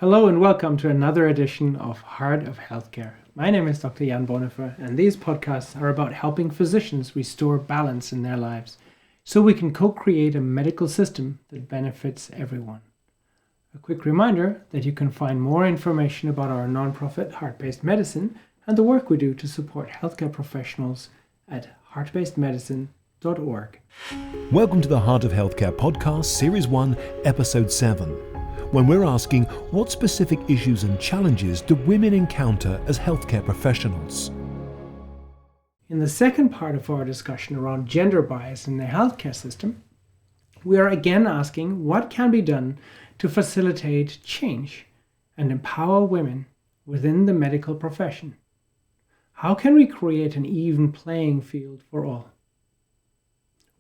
Hello and welcome to another edition of Heart of Healthcare. My name is Dr. Jan Bonifer, and these podcasts are about helping physicians restore balance in their lives so we can co-create a medical system that benefits everyone. A quick reminder that you can find more information about our nonprofit Heart-Based Medicine and the work we do to support healthcare professionals at heartbasedmedicine.org. Welcome to the Heart of Healthcare podcast, Series 1, Episode 7, when we're asking what specific issues and challenges do women encounter as healthcare professionals? In the second part of our discussion around gender bias in the healthcare system, we are again asking what can be done to facilitate change and empower women within the medical profession. How can we create an even playing field for all?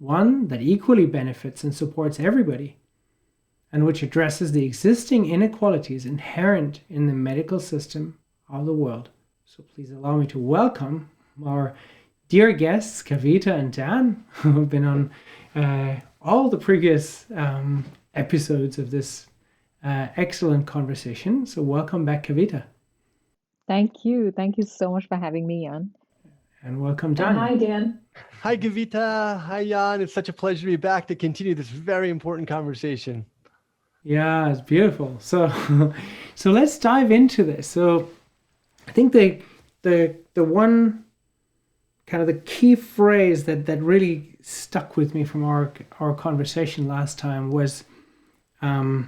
One that equally benefits and supports everybody, and which addresses the existing inequalities inherent in the medical system of the world. So please allow me to welcome our dear guests, Kavita and Dan, who have been on all the previous episodes of this excellent conversation. So welcome back, Kavita. Thank you. Thank you so much for having me, Jan. And welcome, Dan. Hi, Dan. Hi, Kavita. Hi, Jan. It's such a pleasure to be back to continue this very important conversation. Yeah, it's beautiful. So let's dive into this. So I think the one kind of the key phrase that really stuck with me from our conversation last time was a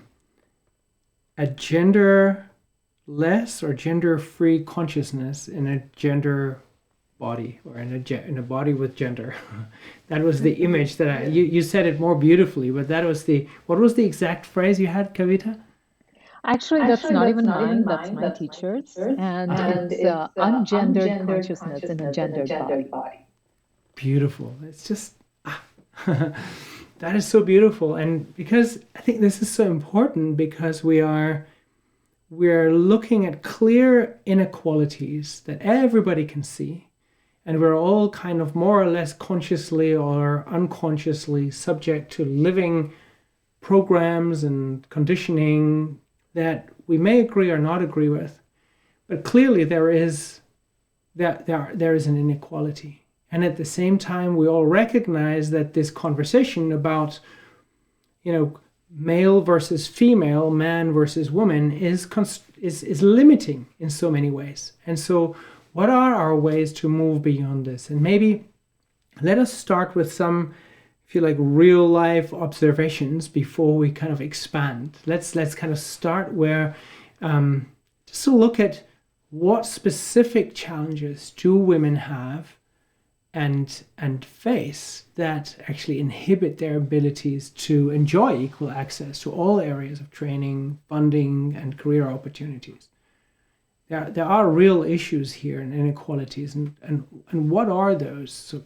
genderless or gender-free consciousness in a gender body, or in a body with gender. That was the image that you said it more beautifully, but what was the exact phrase you had, Kavita? Actually, that's not even mine. That's my teacher's. And it's ungendered consciousness in a gendered body. Beautiful. It's just, that is so beautiful. And because I think this is so important, because we're looking at clear inequalities that everybody can see. And we're all kind of more or less consciously or unconsciously subject to living programs and conditioning that we may agree or not agree with. But clearly there is an inequality. And at the same time, we all recognize that this conversation about, male versus female, man versus woman is limiting in so many ways. And so what are our ways to move beyond this? And maybe let us start with some, if you like, real life observations before we kind of expand. Let's kind of start where, just to look at what specific challenges do women have and face that actually inhibit their abilities to enjoy equal access to all areas of training, funding, and career opportunities. There are real issues here and inequalities, and what are those? So,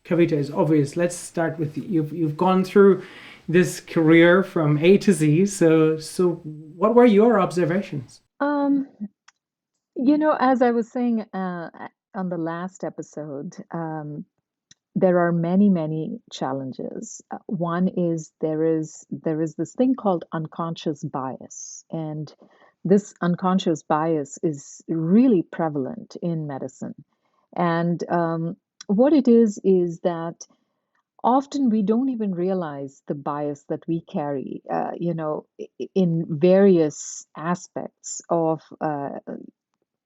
Kavita is obvious. Let's start with you've gone through this career from A to Z. So what were your observations? As I was saying on the last episode, there are many, many challenges. One is there is this thing called unconscious bias, and this unconscious bias is really prevalent in medicine. And what it is that often we don't even realize the bias that we carry, in various aspects of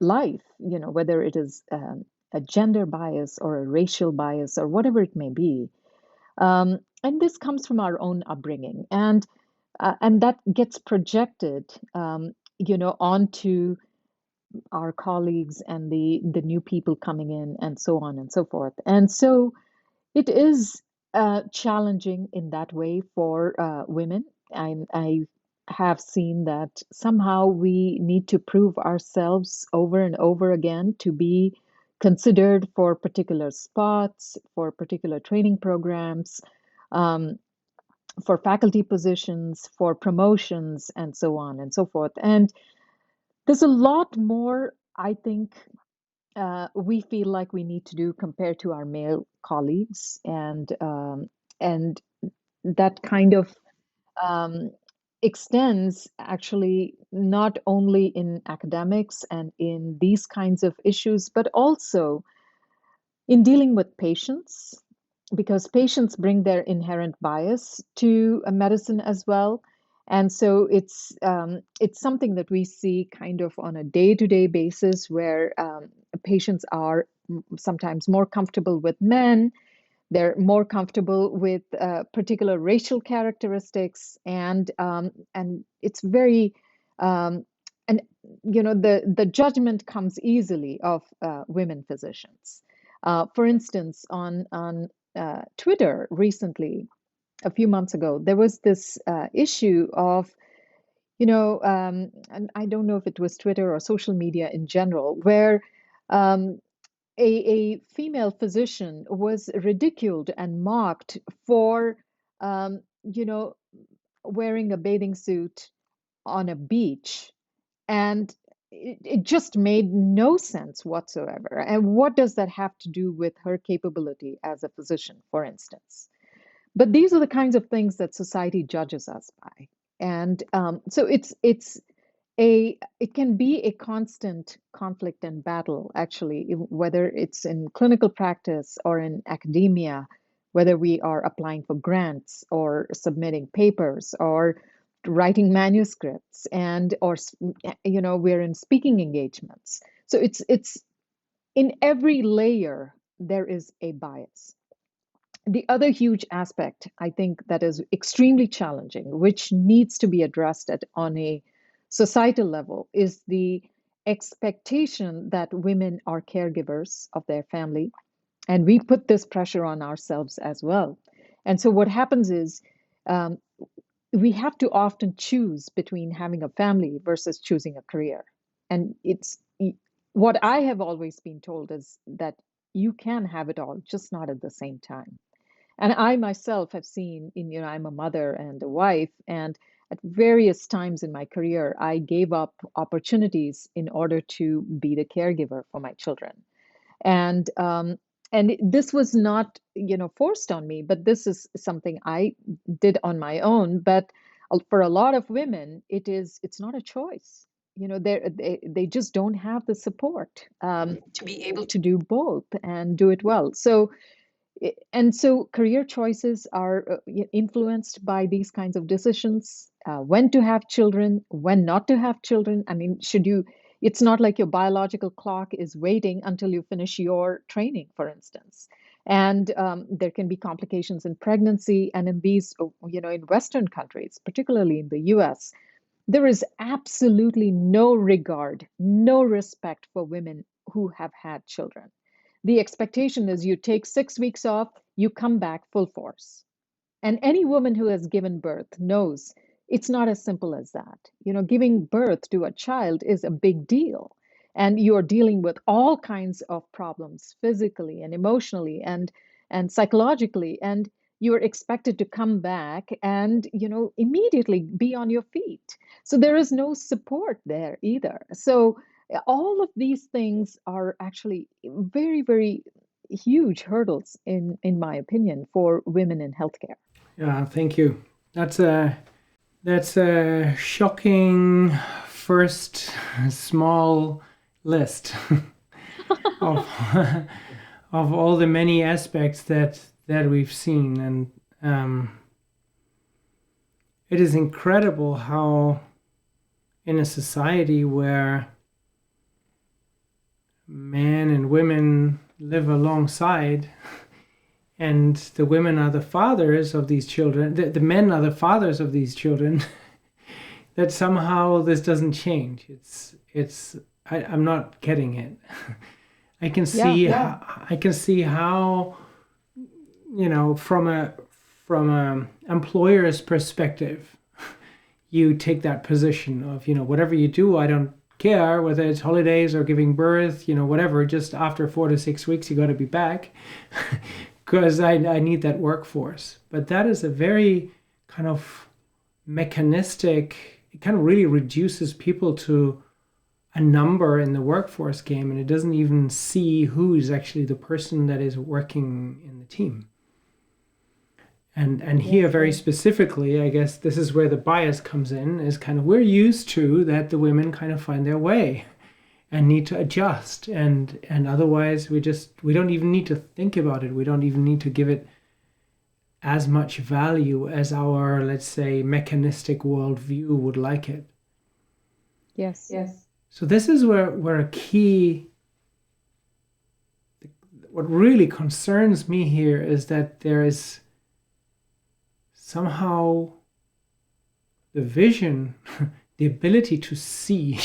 life, whether it is a gender bias or a racial bias or whatever it may be. And this comes from our own upbringing. And that gets projected onto our colleagues and the new people coming in and so on and so forth. And so it is challenging in that way for women. I have seen that somehow we need to prove ourselves over and over again to be considered for particular spots, for particular training programs, for faculty positions, for promotions, and so on and so forth. And there's a lot more, I think, we feel like we need to do compared to our male colleagues, and that kind of extends actually not only in academics and in these kinds of issues, but also in dealing with patients, because patients bring their inherent bias to a medicine as well. And so it's something that we see kind of on a day-to-day basis, where patients are sometimes more comfortable with men, they're more comfortable with particular racial characteristics, and it's very and the judgment comes easily of women physicians. For instance, on Twitter recently, a few months ago, there was this issue of, and I don't know if it was Twitter or social media in general, where um, a female physician was ridiculed and mocked for, um, you know, wearing a bathing suit on a beach. And it just made no sense whatsoever. And what does that have to do with her capability as a physician, for instance? But these are the kinds of things that society judges us by. And so it can be a constant conflict and battle, actually, whether it's in clinical practice or in academia, whether we are applying for grants or submitting papers or writing manuscripts, and or we're in speaking engagements. So it's in every layer there is a bias. The other huge aspect, I think, that is extremely challenging, which needs to be addressed on a societal level, is the expectation that women are caregivers of their family. And we put this pressure on ourselves as well. And so what happens is, um, we have to often choose between having a family versus choosing a career. And it's what I have always been told is that you can have it all, just not at the same time. And I myself have seen, I'm a mother and a wife, and at various times in my career, I gave up opportunities in order to be the caregiver for my children. And this was not, forced on me, but this is something I did on my own. But for a lot of women, it's not a choice. They just don't have the support to be able to do both and do it well. And so career choices are influenced by these kinds of decisions, when to have children, when not to have children. I mean, it's not like your biological clock is waiting until you finish your training, for instance. And there can be complications in pregnancy. And in these, in Western countries, particularly in the US, there is absolutely no regard, no respect for women who have had children. The expectation is you take 6 weeks off, you come back full force. And any woman who has given birth knows it's not as simple as that. Giving birth to a child is a big deal. And you're dealing with all kinds of problems physically and emotionally and psychologically. And you're expected to come back and, immediately be on your feet. So there is no support there either. So all of these things are actually very, very huge hurdles, in my opinion, for women in healthcare. Yeah, thank you. That's a shocking first small list of of all the many aspects that we've seen, and it is incredible how in a society where men and women live alongside, and the women are the fathers of these children, the men are the fathers of these children, that somehow this doesn't change. I'm not getting it. I can see I can see how, from a employer's perspective, you take that position of, whatever you do, I don't care whether it's holidays or giving birth, whatever, just after 4 to 6 weeks, you got to be back because I need that workforce. But that is a very kind of mechanistic, it kind of really reduces people to a number in the workforce game, and it doesn't even see who is actually the person that is working in the team. And here very specifically, I guess this is where the bias comes in, is kind of we're used to that the women kind of find their way and need to adjust. And otherwise we don't even need to think about it. We don't even need to give it as much value as our, let's say, mechanistic worldview would like it. Yes. So this is where a key, what really concerns me here is that there is somehow the vision, the ability to see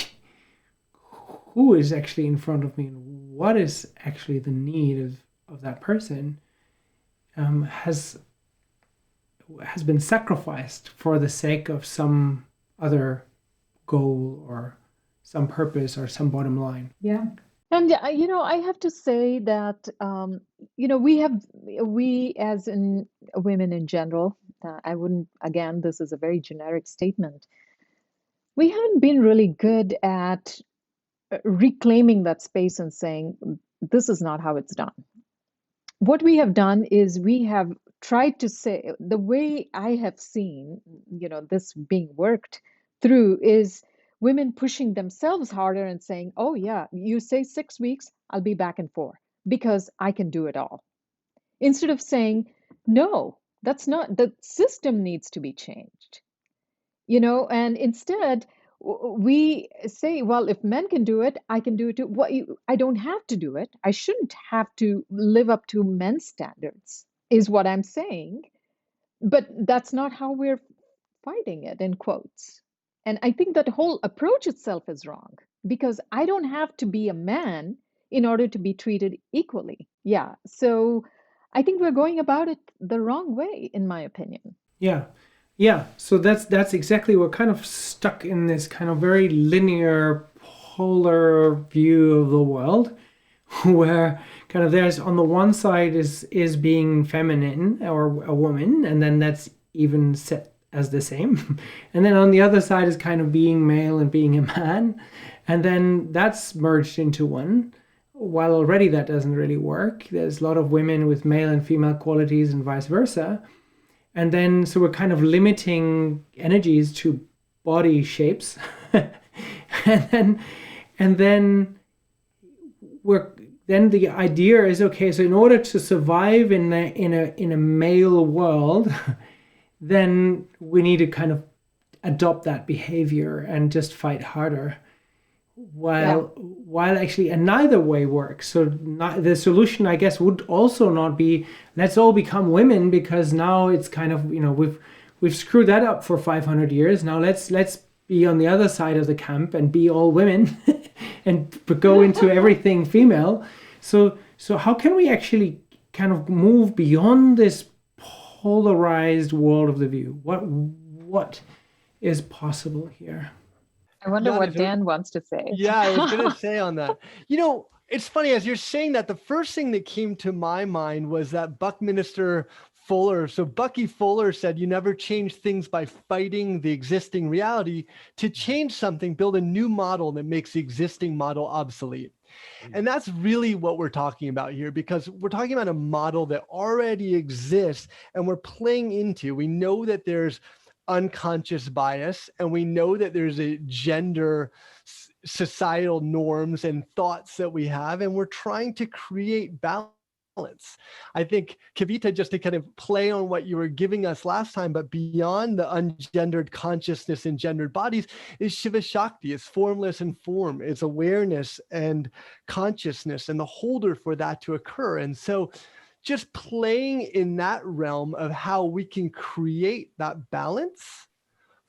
who is actually in front of me and what is actually the need of that person, has been sacrificed for the sake of some other goal or some purpose or some bottom line. Yeah. And I have to say that we as in women in general, I wouldn't, again, this is a very generic statement. We haven't been really good at reclaiming that space and saying, this is not how it's done. What we have done is we have tried to say, the way I have seen, this being worked through is women pushing themselves harder and saying, oh yeah, you say 6 weeks, I'll be back in 4 because I can do it all. Instead of saying, no, that's not, the system needs to be changed. And instead we say, well, if men can do it, I can do it too. I don't have to do it. I shouldn't have to live up to men's standards, is what I'm saying. But that's not how we're fighting it, in quotes. And I think that whole approach itself is wrong because I don't have to be a man in order to be treated equally. Yeah. So I think we're going about it the wrong way, in my opinion. Yeah. So that's exactly, we're kind of stuck in this kind of very linear, polar view of the world, where kind of there's on the one side is being feminine or a woman, and then that's even set as the same. And then on the other side is kind of being male and being a man. And then that's merged into one. While already that doesn't really work. There's a lot of women with male and female qualities and vice versa. And then, so we're kind of limiting energies to body shapes. and then the idea is, okay, so in order to survive in a male world, then we need to kind of adopt that behavior and just fight harder. While actually neither way works. So the solution, I guess, would also not be let's all become women, because now it's kind of, we've screwed that up for 500 years. Now let's be on the other side of the camp and be all women and go into everything female. So how can we actually kind of move beyond this polarized world of the view? What is possible here? I wonder what Dan wants to say. Yeah, I was going to say on that. It's funny, as you're saying that, the first thing that came to my mind was that Buckminster Fuller. So Bucky Fuller said, you never change things by fighting the existing reality. To change something, build a new model that makes the existing model obsolete. And that's really what we're talking about here, because we're talking about a model that already exists and we're playing into. We know that there's unconscious bias, and we know that there's a gender societal norms and thoughts that we have, and we're trying to create balance. I think, Kavita, just to kind of play on what you were giving us last time, but beyond the ungendered consciousness and gendered bodies is Shiva Shakti. It's formless and form. It's awareness and consciousness and the holder for that to occur. And so just playing in that realm of how we can create that balance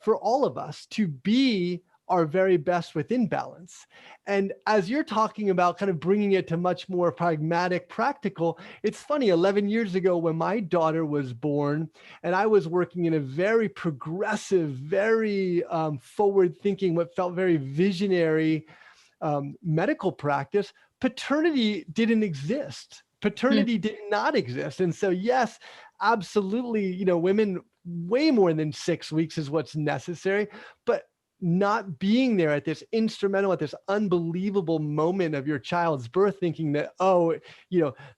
for all of us to be our very best within balance. And as you're talking about kind of bringing it to much more pragmatic, practical, it's funny, 11 years ago when my daughter was born and I was working in a very progressive, very forward-thinking, what felt very visionary medical practice, paternity didn't exist. Paternity did not exist. And so, yes, absolutely, women, way more than 6 weeks is what's necessary, but not being there at this instrumental, at this unbelievable moment of your child's birth, thinking that, the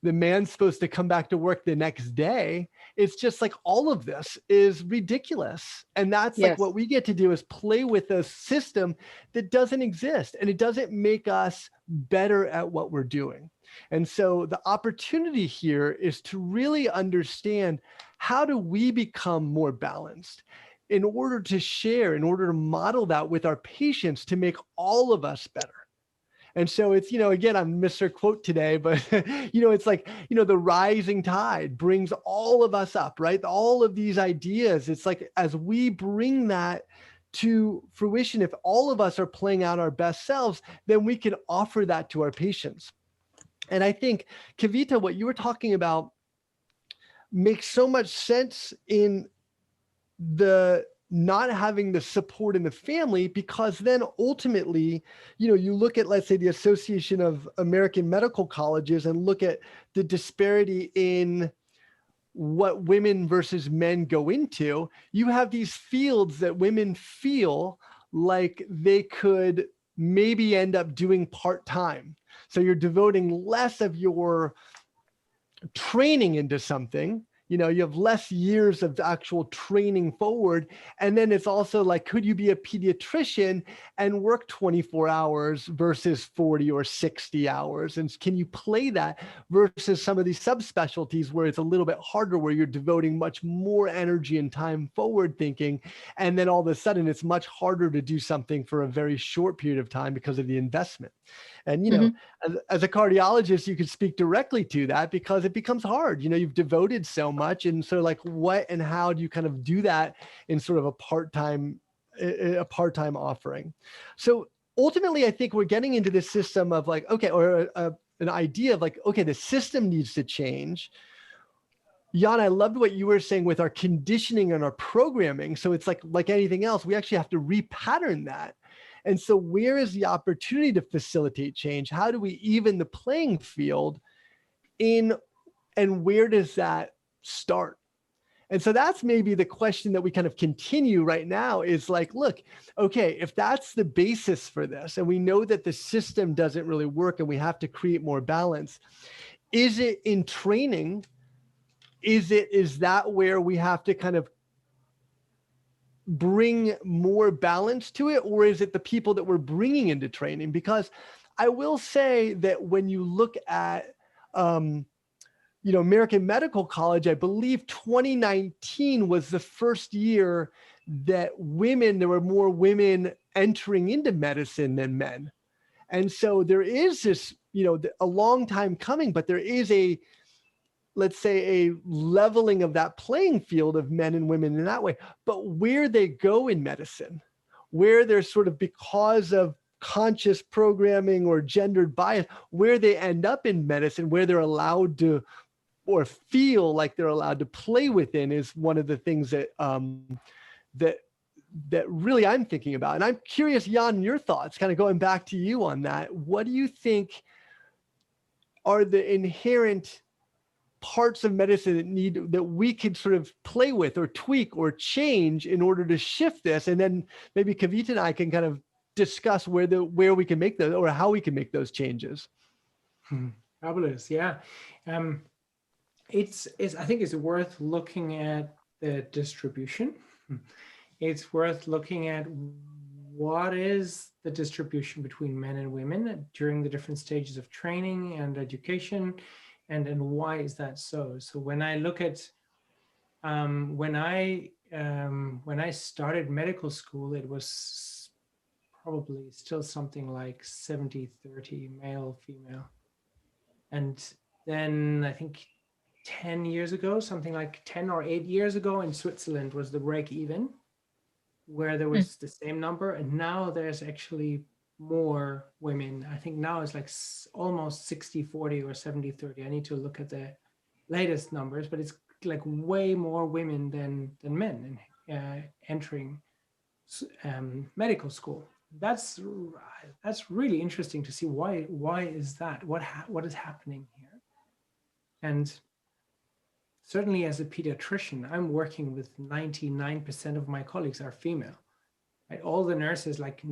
man's supposed to come back to work the next day. it's just like all of this is ridiculous. And that's like what Yes. we get to do is play with a system that doesn't exist, and it doesn't make us better at what we're doing. And so the opportunity here is to really understand, how do we become more balanced in order to share, in order to model that with our patients to make all of us better. And so it's, again, I'm Mr. Quote today, but, it's like, the rising tide brings all of us up, right? All of these ideas. It's like, as we bring that to fruition, if all of us are playing out our best selves, then we can offer that to our patients. And I think, Kavita, what you were talking about makes so much sense in the not having the support in the family, because then ultimately, you look at, let's say, the Association of American Medical Colleges and look at the disparity in what women versus men go into. You have these fields that women feel like they could maybe end up doing part-time. So you're devoting less of your training into something. You have less years of actual training forward. And then it's also like, could you be a pediatrician and work 24 hours versus 40 or 60 hours? And can you play that versus some of these subspecialties where it's a little bit harder, where you're devoting much more energy and time forward thinking. And then all of a sudden it's much harder to do something for a very short period of time because of the investment. And, as a cardiologist, you could speak directly to that, because it becomes hard. You've devoted so much. And so like, what and how do you kind of do that in sort of a part-time offering? So ultimately, I think we're getting into this system of like, okay, or an idea of like, okay, the system needs to change. Jan, I loved what you were saying with our conditioning and our programming. So it's like anything else, we actually have to repattern that. And so where is the opportunity to facilitate change? How do we even the playing field and where does that start? And so that's maybe the question that we kind of continue right now is like, look, okay, if that's the basis for this, and we know that the system doesn't really work and we have to create more balance, is it in training? Is that where we have to kind of bring more balance to it, or is it the people that we're bringing into training? Because I will say that when you look at, American Medical College, I believe 2019 was the first year that there were more women entering into medicine than men. And so there is this, a long time coming, but there is let's say, a leveling of that playing field of men and women in that way. But where they go in medicine, where they're sort of, because of conscious programming or gendered bias, where they end up in medicine, where they're allowed to, or feel like they're allowed to play within, is one of the things that that really I'm thinking about. And I'm curious, Jan, your thoughts, kind of going back to you on that. What do you think are the inherent parts of medicine that we could sort of play with or tweak or change in order to shift this? And then maybe Kavita and I can kind of discuss where we can make those, or how we can make those changes. Fabulous. Yeah. I think it's worth looking at the distribution. It's worth looking at what is the distribution between men and women during the different stages of training and education, and why is that so? So when I look at when I started medical school, it was probably still something like 70-30 male female, and then I think 10 years ago, something like 10 or 8 years ago, in Switzerland was the break even, where there was the same number, and now there's actually more women. I think now it's like almost 60-40 or 70-30. I need to look at the latest numbers, but it's like way more women than men entering medical school. That's really interesting to see why is that? What is happening here? And certainly as a pediatrician, I'm working with 99% of my colleagues are female. Right? All the nurses, like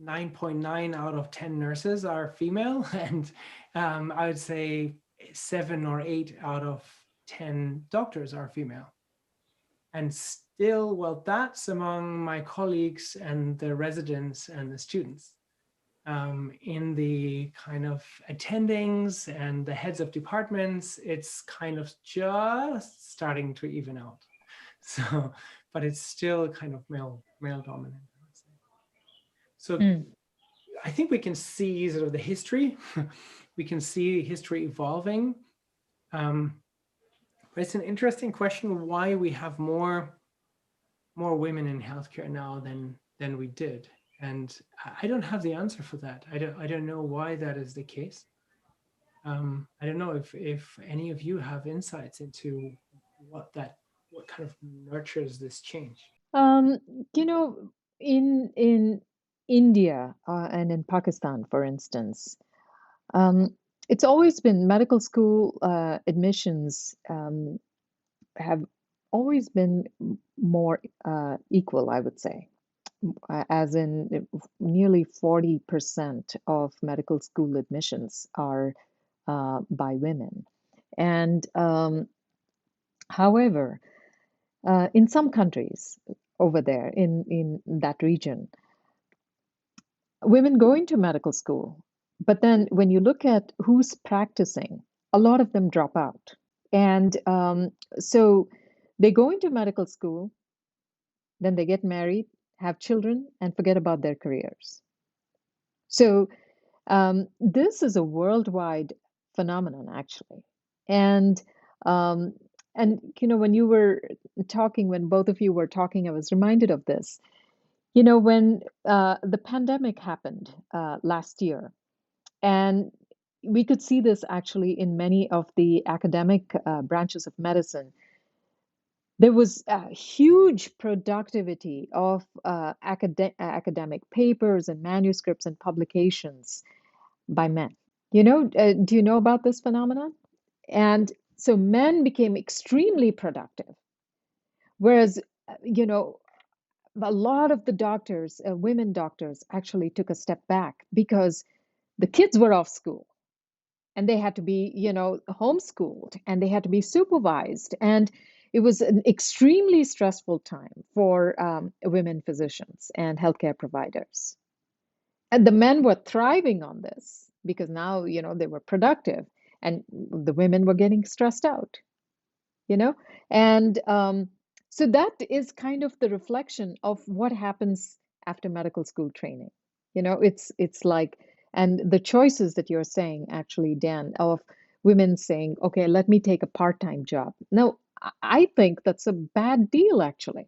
9.9 out of 10 nurses are female, and I would say 7 or 8 out of 10 doctors are female. And still, well, that's among my colleagues and the residents and the students. In the kind of attendings and the heads of departments, it's kind of just starting to even out. So, but it's still kind of male dominant, I would say. So I think we can see sort of the history. We can see history evolving. But it's an interesting question why we have more women in healthcare now than we did. And I don't have the answer for that. I don't know why that is the case. I don't know if any of you have insights into what kind of nurtures this change. You know, in India and in Pakistan, for instance, it's always been medical school admissions have always been more equal, I would say, as in nearly 40% of medical school admissions are by women. And however, in some countries over there in that region, women go into medical school, but then when you look at who's practicing, a lot of them drop out. And so they go into medical school, then they get married, have children, and forget about their careers. So this is a worldwide phenomenon, actually. And you know, when you were talking, when both of you were talking, I was reminded of this. You know, when the pandemic happened last year, and we could see this actually in many of the academic branches of medicine. There was a huge productivity of academic papers and manuscripts and publications by men. You know, do you know about this phenomenon? And so men became extremely productive, whereas, you know, a lot of the doctors, women doctors, actually took a step back because the kids were off school and they had to be, you know, homeschooled and they had to be supervised. And it was an extremely stressful time for women physicians and healthcare providers. And the men were thriving on this because now, you know, they were productive and the women were getting stressed out, you know? And so that is kind of the reflection of what happens after medical school training. You know, it's like, and the choices that you're saying, actually, Dan, of women saying, okay, let me take a part-time job. No, I think that's a bad deal, actually.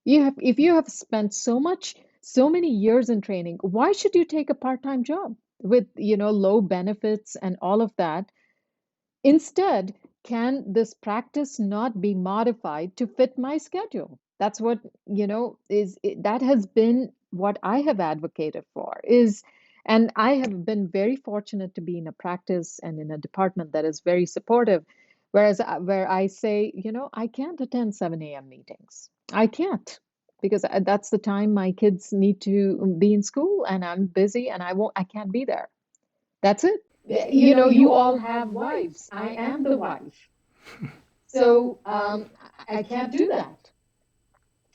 If you have spent so many years in training, why should you take a part-time job with, you know, low benefits and all of that? Instead, can this practice not be modified to fit my schedule? That's what, you know, that has been what I have advocated for and I have been very fortunate to be in a practice and in a department that is very supportive. Whereas where I say, you know, I can't attend 7 a.m. meetings. I can't because that's the time my kids need to be in school and I'm busy and I can't be there. That's it. You know, you all have wives. I am the wife. So I can't do that.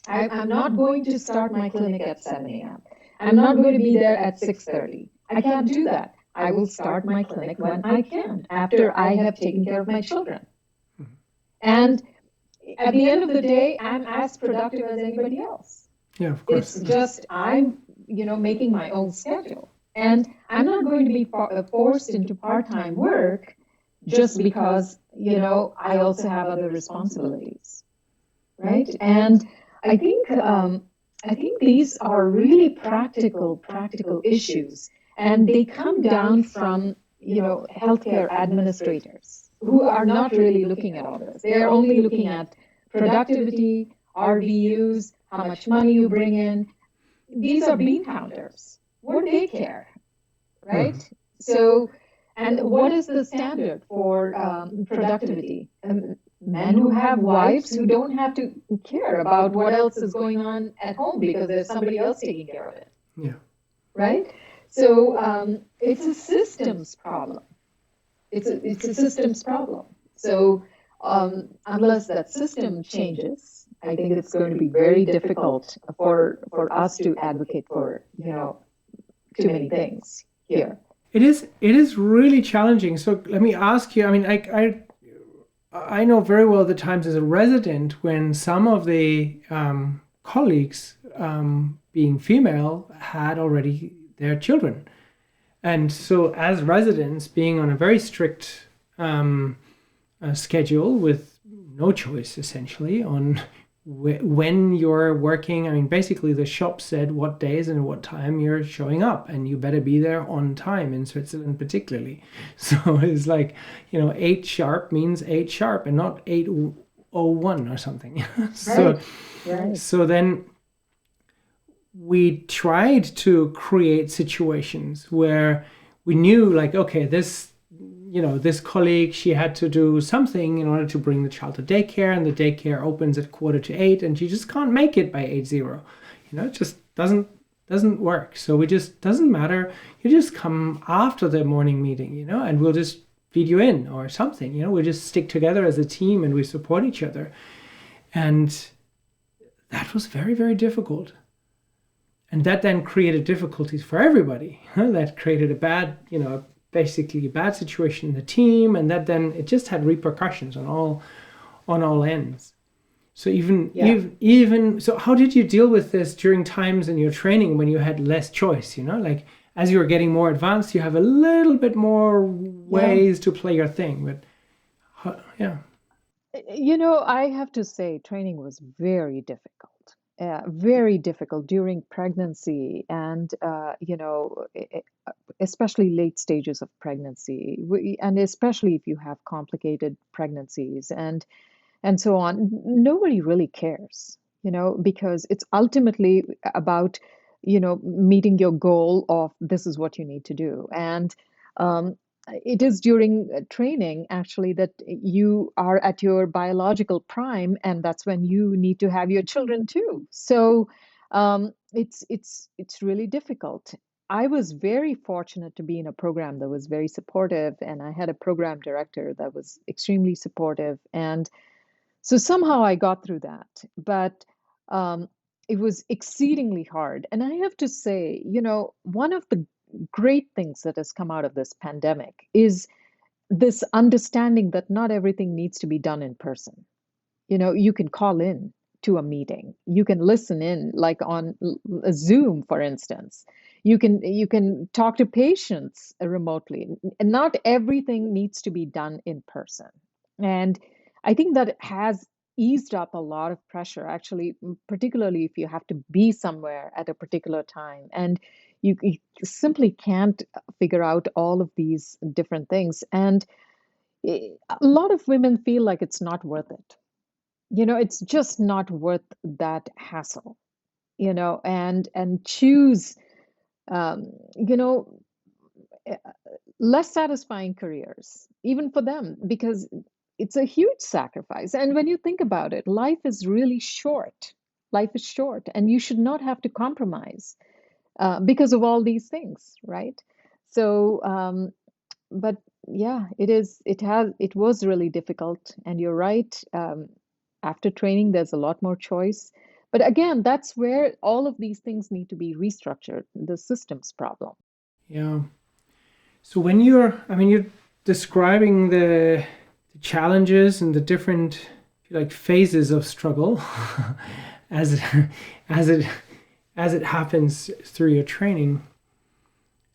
I'm not going to start my clinic at 7 a.m. I'm not going to be there at 6:30. I can't do that. I will start my clinic when I can, after I have taken care of my children. And at the end of the day, I'm as productive as anybody else. Yeah, of course. It's just I'm, you know, making my own schedule. And I'm not going to be forced into part-time work just because, you know, I also have other responsibilities, right? And I think these are really practical issues, and they come down from, you know, healthcare administrators who are not really looking at all this. They're only looking at productivity, RVUs, how much money you bring in. These are bean counters. What do they care, right? So, and what is the standard for productivity? Men who have wives who don't have to care about what else is going on at home because there's somebody else taking care of it. Yeah. Right? So it's a systems problem. It's a systems problem. So unless that system changes, I think it's going to be very difficult for us to advocate for, too many things here. It is really challenging. So let me ask you, I mean, I know very well the times as a resident when some of the colleagues, being female, had already their children. And so as residents, being on a very strict schedule with no choice essentially on when you're working. I mean, basically the shop said what days and what time you're showing up, and you better be there on time in Switzerland particularly. So it's like, 8 sharp means 8 sharp and not 8:01 or something. So then we tried to create situations where we knew, like, okay, this colleague, she had to do something in order to bring the child to daycare, and the daycare opens at 7:45, and she just can't make it by 8:00. It just doesn't work. So we just, doesn't matter. You just come after the morning meeting, and we'll just feed you in or something. We just stick together as a team and we support each other. And that was very, very difficult. And that then created difficulties for everybody. That created basically a bad situation in the team, and that then it just had repercussions on all ends. So even so, how did you deal with this during times in your training when you had less choice? Like as you were getting more advanced, you have a little bit more ways to play your thing. But I have to say, training was very difficult. Very difficult during pregnancy and, especially late stages of pregnancy, and especially if you have complicated pregnancies and so on. Nobody really cares, because it's ultimately about, meeting your goal of this is what you need to do. And it is during training actually that you are at your biological prime, and that's when you need to have your children too. So it's really difficult. I was very fortunate to be in a program that was very supportive, and I had a program director that was extremely supportive, and so somehow I got through that. But it was exceedingly hard. And I have to say, one of the great things that has come out of this pandemic is this understanding that not everything needs to be done in person. You can call in to a meeting. You can listen in, like on a Zoom, for instance. You can talk to patients remotely. And not everything needs to be done in person. And I think that has eased up a lot of pressure, actually, particularly if you have to be somewhere at a particular time. And you simply can't figure out all of these different things. And a lot of women feel like it's not worth it. It's just not worth that hassle, and choose, less satisfying careers, even for them, because it's a huge sacrifice. And when you think about it, life is really short. Life is short, and you should not have to compromise because of all these things, right? So, but yeah, it was really difficult. And you're right. After training, there's a lot more choice. But again, that's where all of these things need to be restructured, the systems problem. Yeah. So when you're describing the challenges and the different, if you like, phases of struggle as it happens through your training,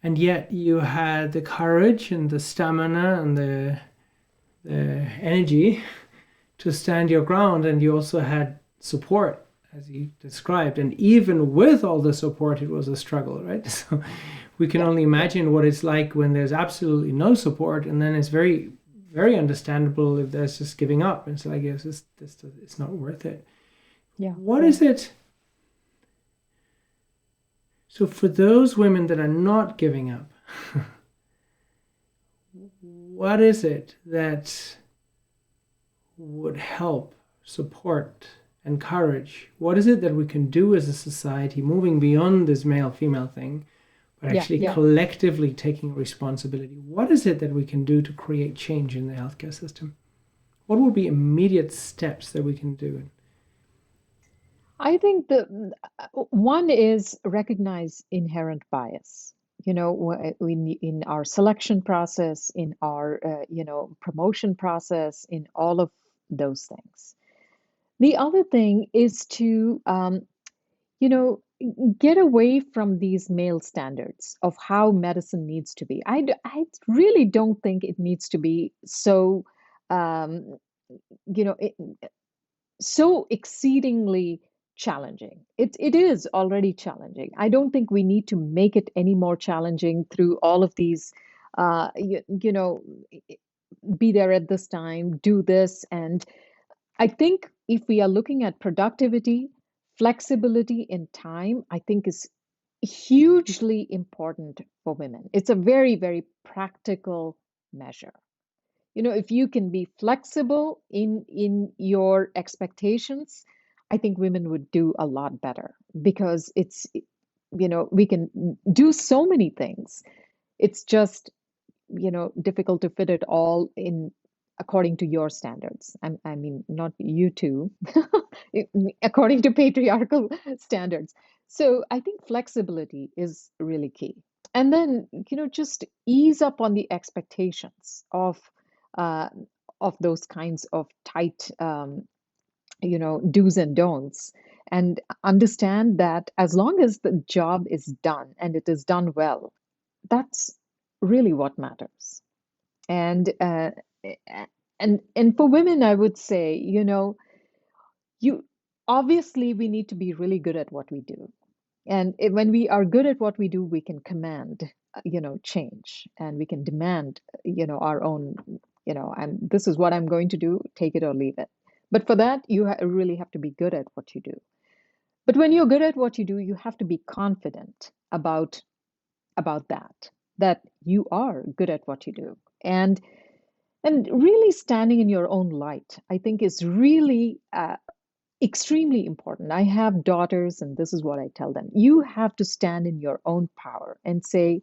and yet you had the courage and the stamina and the energy to stand your ground, and you also had support, as you described. And even with all the support, it was a struggle, right? So we can only imagine what it's like when there's absolutely no support, and then it's very, very understandable if there's just giving up. And so I guess it's not worth it. Yeah. What is it? So for those women that are not giving up, what is it that would help, support, encourage? What is it that we can do as a society, moving beyond this male-female thing, but actually collectively taking responsibility? What is it that we can do to create change in the healthcare system? What would be immediate steps that we can do? I think the one is recognize inherent bias. In our selection process, in our promotion process, in all of those things. The other thing is to you know, get away from these male standards of how medicine needs to be. I really don't think it needs to be so, um, you know, it, so exceedingly challenging. It is already challenging. I don't think we need to make it any more challenging through all of these, you know, be there at this time, do this. And I think if we are looking at productivity, flexibility in time, I think is hugely important for women. It's a very, very practical measure. If you can be flexible in your expectations, I think women would do a lot better because we can do so many things. It's just difficult to fit it all in according to your standards. I mean, not you two, according to patriarchal standards. So I think flexibility is really key. And then, just ease up on the expectations uh, of those kinds of tight, do's and don'ts, and understand that as long as the job is done and it is done well, that's really what matters. And and for women, I would say, you obviously we need to be really good at what we do. And when we are good at what we do, we can command, change, and we can demand, our own, and this is what I'm going to do, take it or leave it. But for that, you really have to be good at what you do. But when you're good at what you do, you have to be confident about that you are good at what you do. And really standing in your own light, I think, is really extremely important. I have daughters, and this is what I tell them. You have to stand in your own power and say,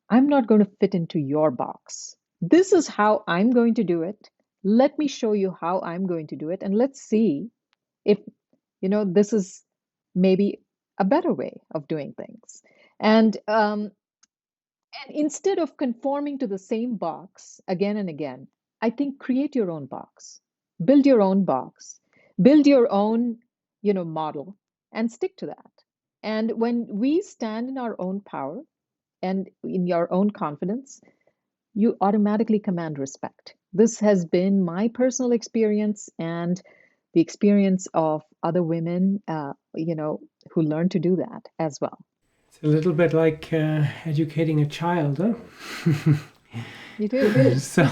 I'm not going to fit into your box. This is how I'm going to do it. Let me show you how I'm going to do it. And let's see if, this is maybe a better way of doing things. And instead of conforming to the same box again and again, I think create your own box, build your own box, build your own, model, and stick to that. And when we stand in our own power and in your own confidence, you automatically command respect. This has been my personal experience and the experience of other women, who learn to do that as well. It's a little bit like educating a child, huh? You do. So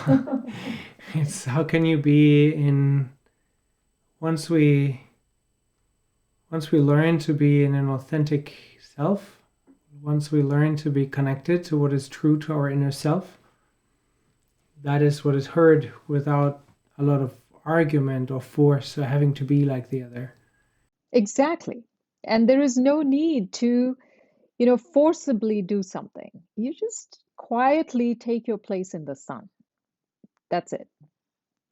it's how can you be in once we learn to be in an authentic self, once we learn to be connected to what is true to our inner self, that is what is heard without a lot of argument or force or having to be like the other. Exactly. And there is no need to forcibly do something. You just quietly take your place in the sun. That's it.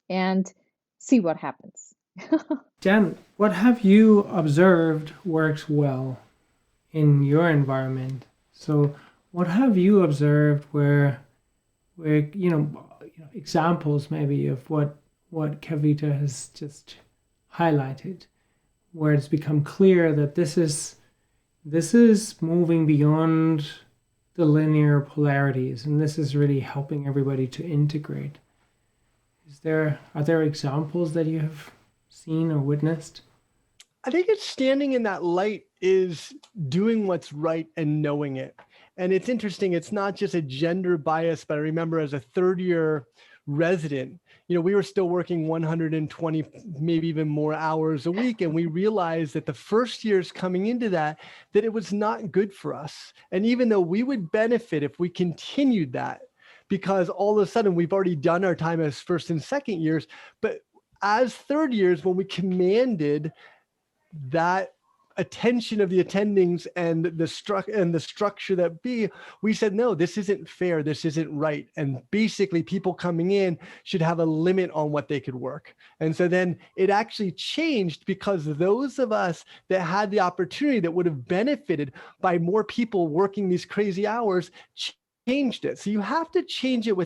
And see what happens. Jan, what have you observed works well in your environment? So what have you observed where examples maybe of what Kavita has just highlighted, where it's become clear that this is moving beyond the linear polarities, and this is really helping everybody to integrate. Are there examples that you have seen or witnessed? I think it's standing in that light is doing what's right and knowing it. And it's interesting, it's not just a gender bias, but I remember as a third year resident, we were still working 120, maybe even more hours a week. And we realized that the first years coming into that it was not good for us. And even though we would benefit if we continued that, because all of a sudden we've already done our time as first and second years, but as third years, when we commanded that attention of the attendings and the structure that we said, no, this isn't fair. This isn't right. And basically people coming in should have a limit on what they could work. And so then it actually changed because those of us that had the opportunity that would have benefited by more people working these crazy hours changed it. So you have to change it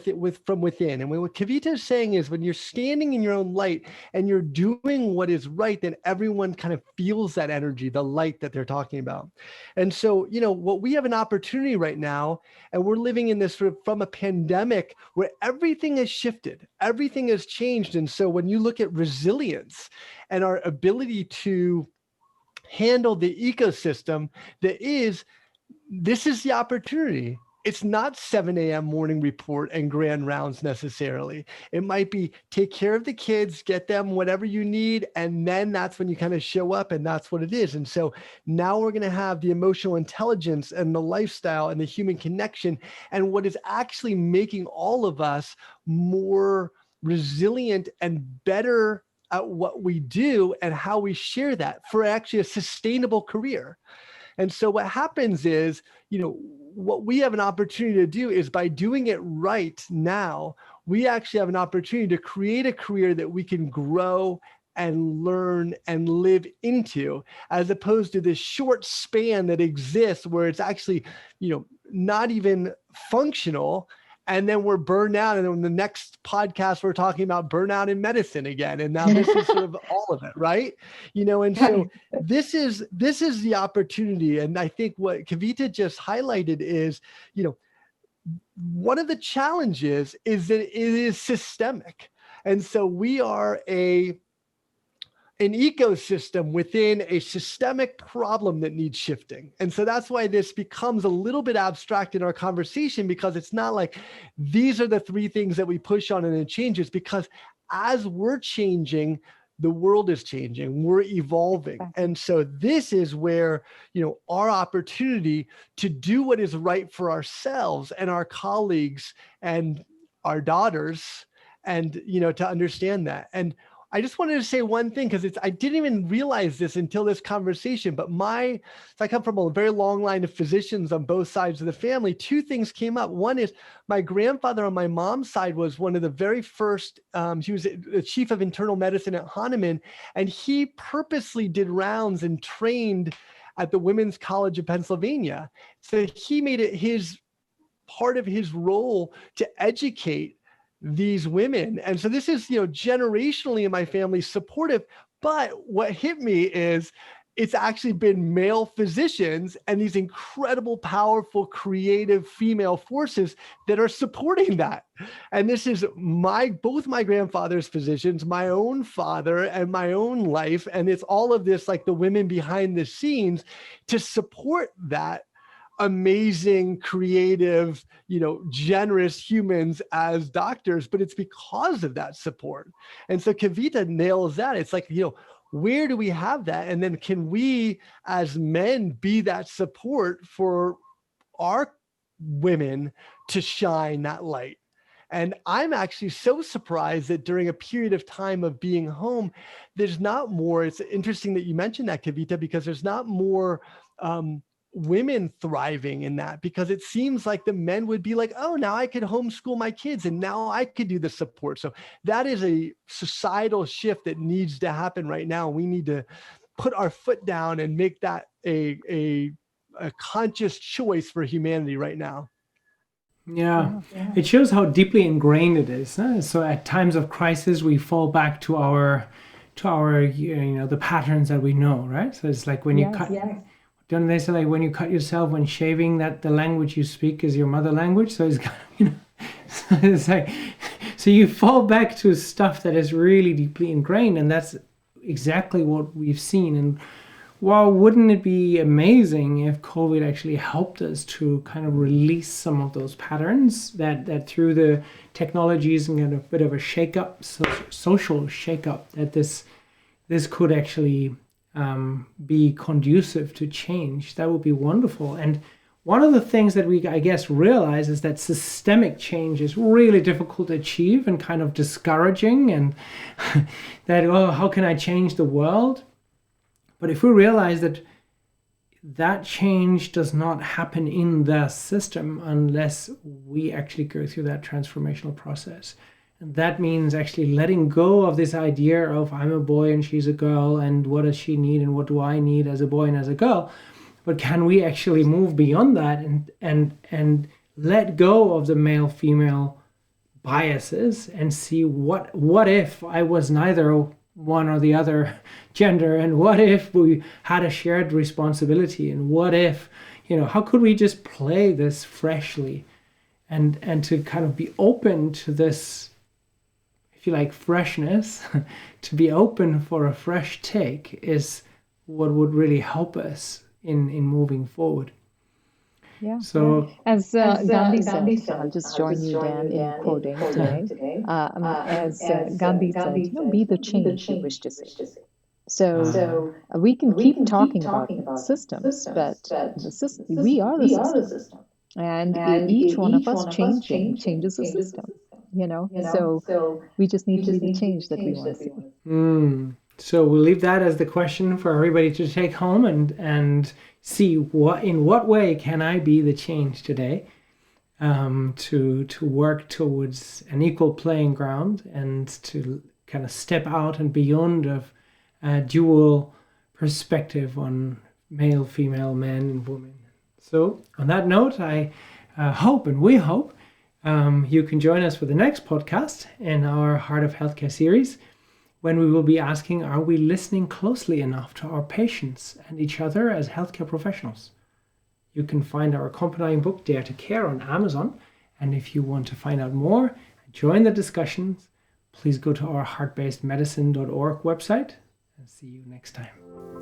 from within. And what Kavita is saying is when you're standing in your own light and you're doing what is right, then everyone kind of feels that energy, the light that they're talking about. And so, what we have an opportunity right now, and we're living in this from a pandemic where everything has shifted, everything has changed. And so when you look at resilience and our ability to handle the ecosystem this is the opportunity. It's not 7 a.m. morning report and grand rounds necessarily. It might be take care of the kids, get them whatever you need, and then that's when you kind of show up, and that's what it is. And so now we're going to have the emotional intelligence and the lifestyle and the human connection, and what is actually making all of us more resilient and better at what we do and how we share that for actually a sustainable career. And so what happens is, what we have an opportunity to do is by doing it right now, we actually have an opportunity to create a career that we can grow and learn and live into, as opposed to this short span that exists where it's actually, not even functional. And then we're burned out. And then in the next podcast, we're talking about burnout in medicine again. And now this is sort of all of it, right? And so this is the opportunity. And I think what Kavita just highlighted is, one of the challenges is that it is systemic. And so we are an ecosystem within a systemic problem that needs shifting. And so that's why this becomes a little bit abstract in our conversation, because it's not like these are the three things that we push on and it changes, because as we're changing, the world is changing, we're evolving. And so this is where, our opportunity to do what is right for ourselves and our colleagues and our daughters, and, to understand that. And I just wanted to say one thing, because I didn't even realize this until this conversation, but I come from a very long line of physicians on both sides of the family. Two things came up. One is my grandfather on my mom's side was one of the very first, he was the chief of internal medicine at Hahnemann, and he purposely did rounds and trained at the Women's College of Pennsylvania. So he made it part of his role to educate these women. And so this is, generationally in my family supportive, but what hit me is it's actually been male physicians and these incredible, powerful, creative female forces that are supporting that. And this is both my grandfather's physicians, my own father, and my own life. And it's all of this, like the women behind the scenes to support that amazing, creative, generous humans as doctors, but it's because of that support. And so Kavita nails that. It's like, where do we have that? And then can we as men be that support for our women to shine that light? And I'm actually so surprised that during a period of time of being home, there's not more, it's interesting that you mentioned that, Kavita, because there's not more, women thriving in that, because it seems like the men would be like, oh, now I could homeschool my kids and now I could do the support. So that is a societal shift that needs to happen right now. We need to put our foot down and make that a conscious choice for humanity right now. Yeah, it shows how deeply ingrained it is. Huh? So at times of crisis, we fall back to our the patterns that we know, right? So it's like when you cut. Don't they say, like, when you cut yourself when shaving, that the language you speak is your mother language? So it's so it's like, so you fall back to stuff that is really deeply ingrained, and that's exactly what we've seen. And wow, wouldn't it be amazing if COVID actually helped us to kind of release some of those patterns that through the technologies and kind of a bit of a shake-up, social shake-up, that this could actually be conducive to change. That would be wonderful. And one of the things that we, I guess, realize is that systemic change is really difficult to achieve and kind of discouraging, and that, oh, how can I change the world? But if we realize that that change does not happen in the system unless we actually go through that transformational process. And that means actually letting go of this idea of I'm a boy and she's a girl, and what does she need and what do I need as a boy and as a girl. But can we actually move beyond that and let go of the male-female biases and see what if I was neither one or the other gender, and what if we had a shared responsibility, and what if, how could we just play this freshly and to kind of be open to this, if you like, freshness, to be open for a fresh take is what would really help us in moving forward. Yeah. So as Gandhi said, I'll just join you, Dan, in quoting today. As Gandhi said, be the change you wish to see. So we can keep talking about systems, but the system, we are the system. And each one of us changes the system, So we just need to be the change that we want to see. So we'll leave that as the question for everybody to take home and see in what way can I be the change today, to work towards an equal playing ground and to kind of step out and beyond of a dual perspective on male, female, men and women. So on that note, I hope and we hope you can join us for the next podcast in our Heart of Healthcare series, when we will be asking, are we listening closely enough to our patients and each other as healthcare professionals? You can find our accompanying book, Dare to Care, on Amazon. And if you want to find out more and join the discussions, please go to our heartbasedmedicine.org website, and see you next time.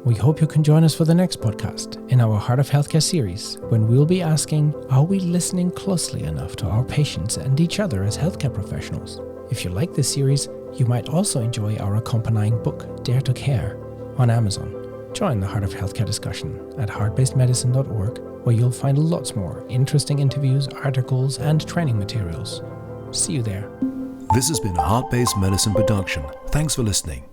We hope you can join us for the next podcast in our Heart of Healthcare series, when we'll be asking, are we listening closely enough to our patients and each other as healthcare professionals? If you like this series, you might also enjoy our accompanying book, Dare to Care, on Amazon. Join the Heart of Healthcare discussion at heartbasedmedicine.org, where you'll find lots more interesting interviews, articles, and training materials. See you there. This has been a Heart-Based Medicine production. Thanks for listening.